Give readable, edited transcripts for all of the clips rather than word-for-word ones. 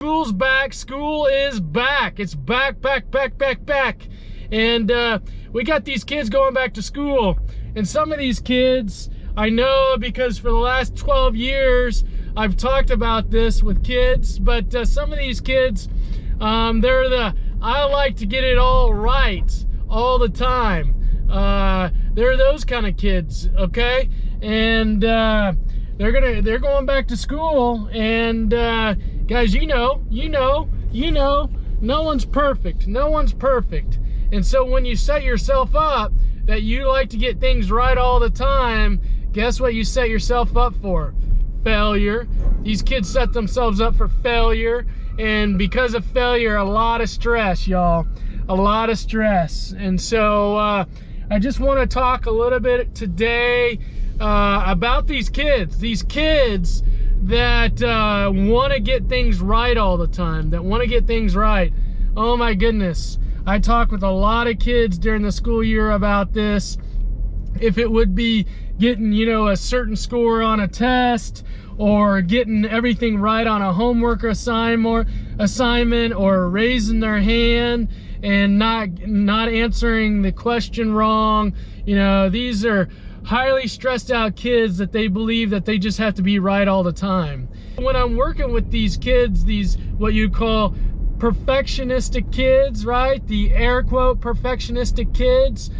School's back. School is back. It's back. And we got these kids going back to school. And some of these kids, I know because for the last 12 years, I've talked about this with kids, but some of these kids, I like to get it all right all the time. They're those kind of kids, okay? And they're going back to school, and guys, you know, no one's perfect. And so when you set yourself up that you like to get things right all the time, guess what you set yourself up for? Failure. These kids set themselves up for failure, and because of failure, a lot of stress, y'all. A lot of stress. And so I just want to talk a little bit today about these kids that want to get things right all the time, Oh my goodness. I talk with a lot of kids during the school year about this. If it would be getting, a certain score on a test, or getting everything right on a homework assignment, or raising their hand and not answering the question wrong. These are highly stressed out kids that they believe that they just have to be right all the time. When I'm working with these kids, these what you call perfectionistic kids, right? The air quote perfectionistic kids,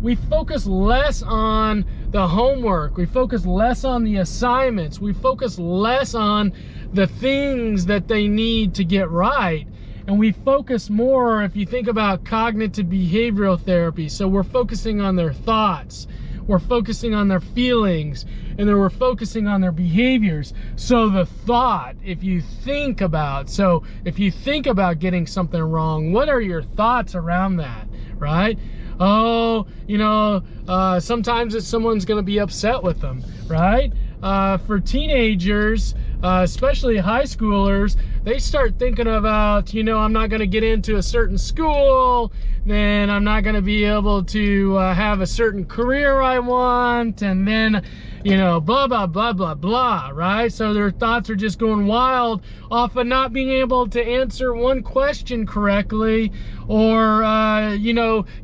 we focus less on the homework, we focus less on the assignments, we focus less on the things that they need to get right, and we focus more, if you think about cognitive behavioral therapy, so we're focusing on their thoughts, we're focusing on their feelings, and then we're focusing on their behaviors. So the thought, if you think about getting something wrong, what are your thoughts around that, right? Oh, sometimes it's someone's going to be upset with them, right? For teenagers, especially high schoolers, they start thinking about, I'm not going to get into a certain school, then I'm not going to be able to have a certain career I want, and then, blah, blah, blah, blah, blah, right? So their thoughts are just going wild off of not being able to answer one question correctly, or,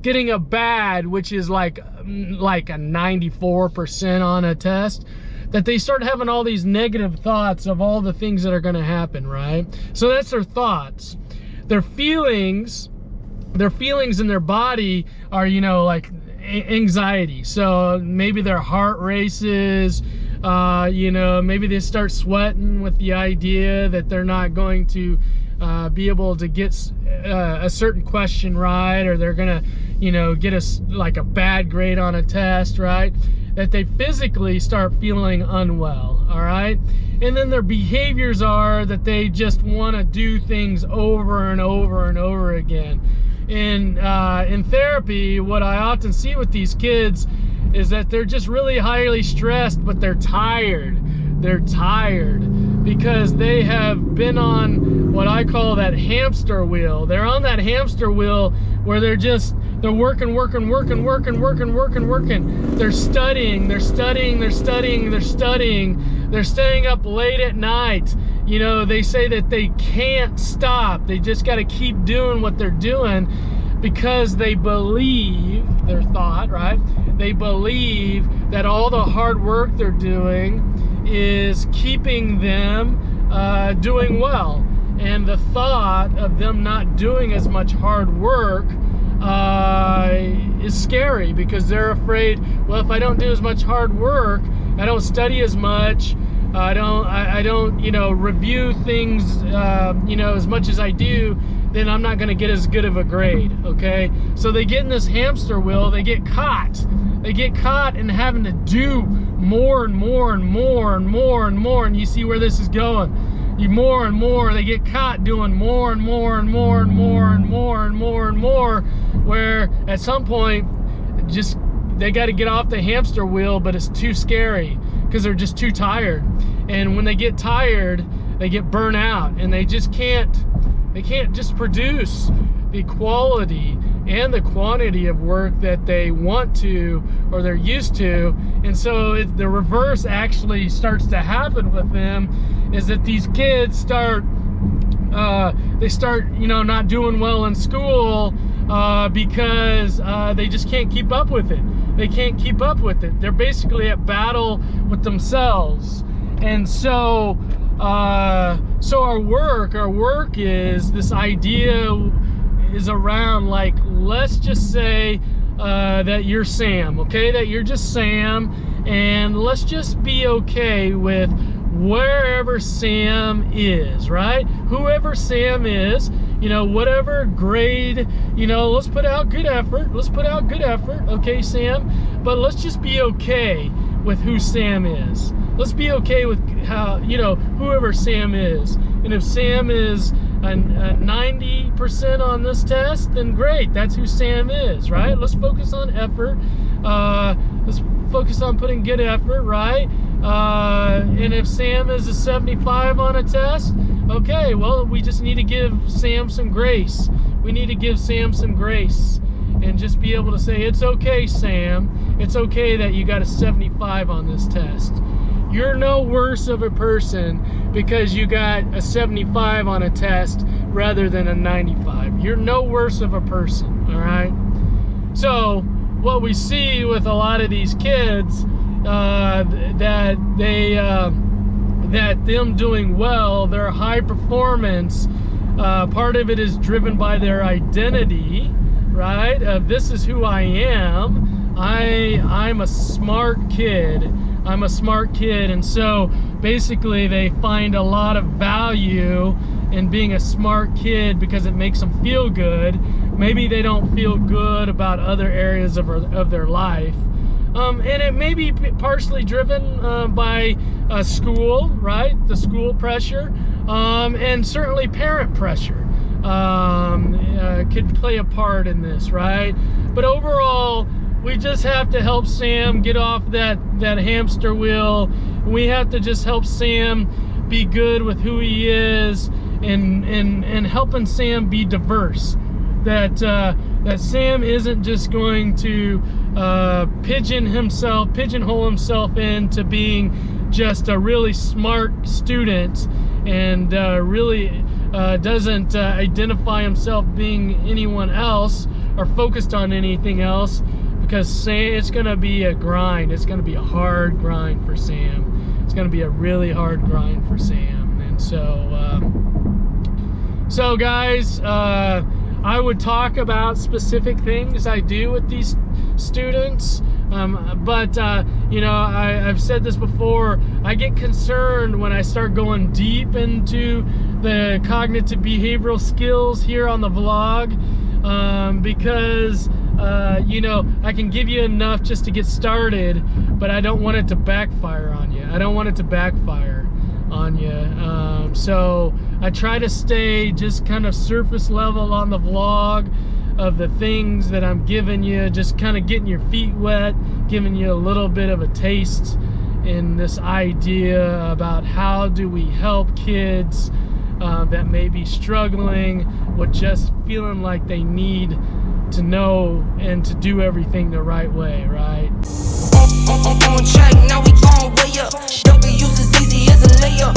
getting a bad, which is like a 94% on a test, that they start having all these negative thoughts of all the things that are going to happen, right? So that's their thoughts. Their feelings in their body are, like anxiety. So maybe their heart races, maybe they start sweating with the idea that they're not going to be able to get a certain question right, or they're gonna, get a bad grade on a test, right? That they physically start feeling unwell, all right? And then their behaviors are that they just want to do things over and over and over again. In therapy, what I often see with these kids is that they're just really highly stressed, but they're tired. They're tired because they have been on what I call that hamster wheel. They're on that hamster wheel where they're working. They're studying. They're staying up late at night. They say that they can't stop. They just got to keep doing what they're doing because they believe, their thought, right? They believe that all the hard work they're doing is keeping them doing well. And the thought of them not doing as much hard work is scary, because they're afraid, well, if I don't do as much hard work, I don't study as much, I don't review things as much as I do, then I'm not going to get as good of a grade, okay? So they get in this hamster wheel, they get caught in having to do more and more, and you see where this is going. More and more, they get caught doing more and more, where at some point they got to get off the hamster wheel, but it's too scary because they're just too tired. And when they get tired, they get burnt out, and they can't just produce the quality and the quantity of work that they want to or they're used to. And so the reverse actually starts to happen with them, is that these kids start they start, not doing well in school because they just can't keep up with it. They can't keep up with it. They're basically at battle with themselves. And so our work is, this idea is around, like, let's just say that you're Sam, okay? That you're just Sam, and let's just be okay with wherever Sam is, right? Whoever Sam is, whatever grade, let's put out good effort. Let's put out good effort, okay, Sam? But let's just be okay with who Sam is. Let's be okay with how, whoever Sam is. And if Sam is a 90% on this test, then great, that's who Sam is, right? Let's focus on effort. Let's focus on putting good effort, right? And if Sam is a 75 on a test, okay, well, we just need to give Sam some grace. We need to give Sam some grace and just be able to say, it's okay, Sam. It's okay that you got a 75 on this test. You're no worse of a person because you got a 75 on a test rather than a 95. You're no worse of a person, all right? So what we see with a lot of these kids, that them doing well, their high performance, part of it is driven by their identity, right? This is who I am. I'm a smart kid. I'm a smart kid. And so basically they find a lot of value in being a smart kid because it makes them feel good. Maybe they don't feel good about other areas of their life. And it may be partially driven by school, right? The school pressure, and certainly parent pressure could play a part in this, right? But overall, we just have to help Sam get off that hamster wheel. We have to just help Sam be good with who he is, and helping Sam be diverse. That Sam isn't just going to pigeonhole himself into being just a really smart student, and really doesn't identify himself being anyone else or focused on anything else, because it's going to be a grind. It's going to be a hard grind for Sam. It's going to be a really hard grind for Sam. And so guys, I would talk about specific things I do with these students, but I've said this before, I get concerned when I start going deep into the cognitive behavioral skills here on the vlog, because I can give you enough just to get started, but I don't want it to backfire on you. I don't want it to backfire on you. So I try to stay just kind of surface level on the vlog of the things that I'm giving you, just kind of getting your feet wet, giving you a little bit of a taste in this idea about how do we help kids that may be struggling with just feeling like they need to know and to do everything the right way, right? On track, now we going way up. W's as easy as a layup.